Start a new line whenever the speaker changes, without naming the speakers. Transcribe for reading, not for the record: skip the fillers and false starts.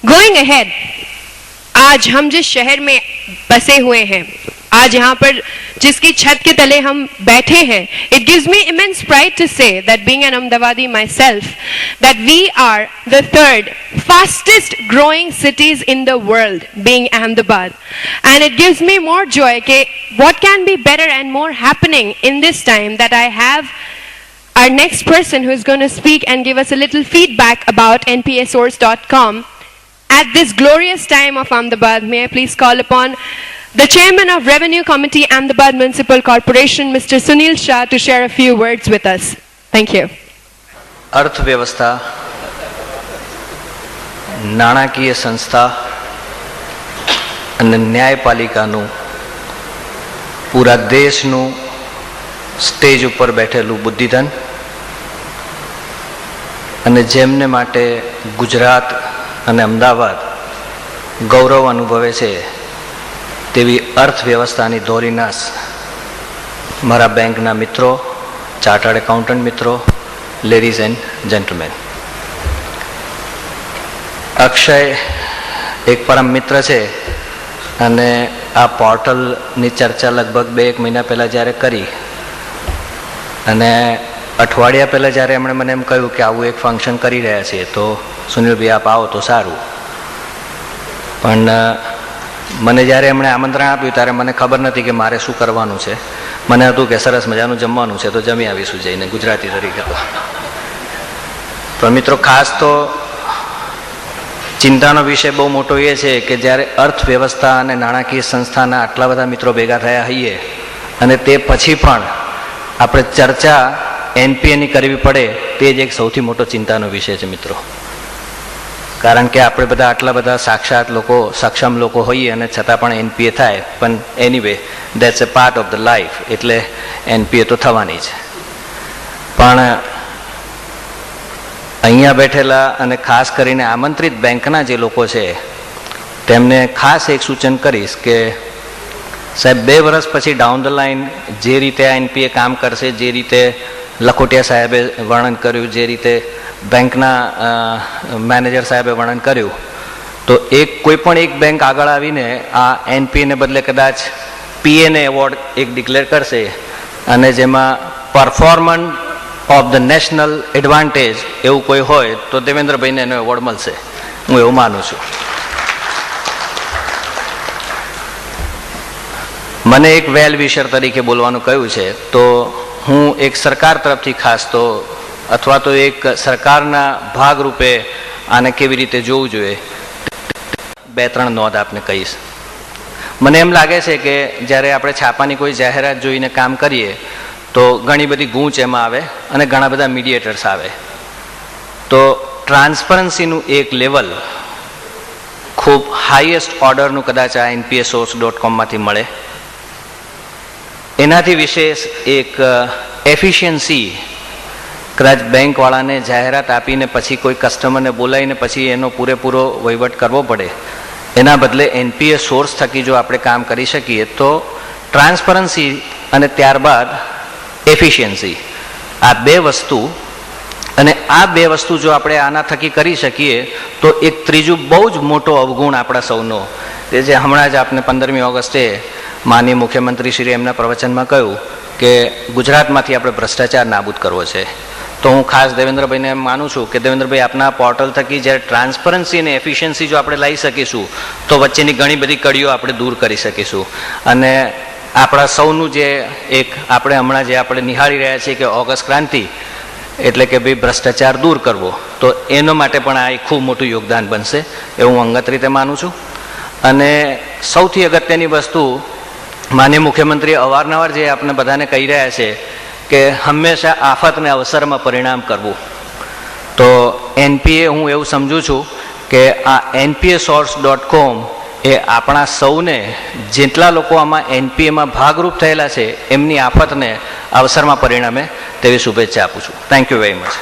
Going ahead, आज हम जिस शहर में बसे हुए हैं, आज यहाँ पर जिसकी छत के तले हम बैठे हैं, it gives me immense pride to say that being an Ahmedabadi myself, that we are the third fastest growing cities in the world, being Ahmedabad. And it gives me more joy that what can be better and more happening in this time that I have our next person who is going to speak and give us a little feedback about npasource.com at this glorious time of Ahmedabad. May I please call upon the Chairman of Revenue Committee, Ahmedabad Municipal Corporation, Mr. Sunil Shah, to share a few words with us. Thank you.
अर्थव्यवस्था, नाણાકીય સંસ્થા અને ન્યાયપાલિકાનું પૂરા દેશનું stage ઉપર બેઠેલું બુદ્ધિધન અને જેમને માટે ગુજરાત અને અમદાવાદ ગૌરવ અનુભવે છે તેવી અર્થવ્યવસ્થાની ધોરીનાશ મારા બેંકના મિત્રો, ચાર્ટર્ડ એકાઉન્ટન્ટ મિત્રો, લેડીઝ એન્ડ જેન્ટલમેન. અક્ષય એક પરમ મિત્ર છે અને આ પોર્ટલની ચર્ચા લગભગ 2-1 મહિના પહેલાં જ્યારે કરી અને અઠવાડિયા પહેલાં જ્યારે એમણે મને એમ કહ્યું કે આવું એક ફંક્શન કરી રહ્યા છીએ તો સુનિલભાઈ આપ આવો તો સારું. પણ મને જ્યારે એમણે આમંત્રણ આપ્યું ત્યારે મને ખબર નથી કે મારે શું કરવાનું છે. મને હતું કે સરસ મજાનું જમવાનું છે તો જમી આવીશું જઈને, ગુજરાતી તરીકે તો. પણ મિત્રો ખાસ તો ચિંતાનો વિષય બહુ મોટો એ છે કે જ્યારે અર્થવ્યવસ્થા અને નાણાકીય સંસ્થાના આટલા બધા મિત્રો ભેગા થયા હોઈએ અને તે પછી પણ આપણે ચર્ચા એનપીએની કરવી પડે તે જ એક સૌથી મોટો ચિંતાનો વિષય છે મિત્રો. કારણ કે આપણે બધા આટલા બધા સાક્ષાત લોકો, સક્ષમ લોકો હોઈએ અને છતાં પણ એનપીએ થાય. પણ anyway that's a part of the life, એટલે એનપીએ તો થવાની છે. પણ અહીંયા બેઠેલા અને ખાસ કરીને આમંત્રિત બેંકના જે લોકો છે તેમને ખાસ એક સૂચન કરીશ કે સાહેબ 2 વર્ષ પછી ડાઉન ધ લાઈન જે રીતે આ એનપીએ કામ કરશે, જે રીતે લખોટિયા સાહેબે વર્ણન કર્યું, જે રીતે બેંકના મેનેજર સાહેબે વર્ણન કર્યું, તો કોઈ પણ એક બેંક આગળ આવીને આ એનપીએને બદલે કદાચ પીએને એવોર્ડ એક ડિક્લેર કરશે અને જેમાં performance of the national advantage એવું કોઈ હોય તો દેવેન્દ્રભાઈને એનો એવોર્ડ મળશે. હું એવું માનું છું. મને એક વેલ વિશર તરીકે બોલવાનું કહ્યું છે તો હું એક સરકાર તરફથી ખાસ તો અથવા તો એક સરકારના ભાગરૂપે આને કેવી રીતે જોવું જોઈએ 2-3 નોંધ આપને કહીશ. મને એમ લાગે છે કે જ્યારે આપણે છાપાની કોઈ જાહેરાત જોઈને કામ કરીએ તો ઘણી બધી ગૂંચ એમાં આવે અને ઘણા બધા મીડિયેટર્સ આવે. તો ટ્રાન્સપરન્સીનું એક લેવલ ખૂબ હાઈએસ્ટ ઓર્ડરનું કદાચ આ npasource.com મળે. એનાથી વિશેષ એક એફિશિયન્સી કદાચ બેંકવાળાને જાહેરાત આપીને પછી કોઈ કસ્ટમરને બોલાવીને પછી એનો પૂરેપૂરો વહીવટ કરવો પડે, એના બદલે એનપીએ સોર્સ થકી જો આપણે કામ કરી શકીએ તો ટ્રાન્સપરન્સી અને ત્યારબાદ એફિશિયન્સી, આ 2 વસ્તુ, અને આ 2 વસ્તુ જો આપણે આના થકી કરી શકીએ તો એક ત્રીજું બહુ જ મોટો અવગુણ આપણા સૌનો, તે જે હમણાં જ આપણે 15મી ઓગસ્ટે માનનીય મુખ્યમંત્રીશ્રીએ એમના પ્રવચનમાં કહ્યું કે ગુજરાતમાંથી આપણે ભ્રષ્ટાચાર નાબૂદ કરવો છે. તો હું ખાસ દેવેન્દ્રભાઈને એમ માનું છું કે દેવેન્દ્રભાઈ આપના પોર્ટલ થકી જ્યારે ટ્રાન્સપરન્સી અને એફિશિયન્સી જો આપણે લાવી શકીશું તો વચ્ચેની ઘણી બધી કડીઓ આપણે દૂર કરી શકીશું. અને આપણા સૌનું જે એક આપણે હમણાં જે આપણે નિહાળી રહ્યા છીએ કે ઓગસ્ટ ક્રાંતિ એટલે કે ભાઈ ભ્રષ્ટાચાર દૂર કરવો, તો એનો માટે પણ આ એક ખૂબ મોટું યોગદાન બનશે એવું હું અંગત રીતે માનું છું. અને સૌથી અગત્યની વસ્તુ માનનીય મુખ્યમંત્રી અવારનવાર જે આપણે બધાને કહી રહ્યા છે કે હંમેશા આફતને અવસરમાં પરિણામ કરવું, તો એનપીએ હું એવું સમજું છું કે આ npasource.com એ આપણા સૌને, જેટલા લોકો આમાં એનપીએમાં ભાગરૂપ થયેલા છે, એમની આફતને અવસરમાં પરિણામે તેવી શુભેચ્છા આપું છું. Thank you very much.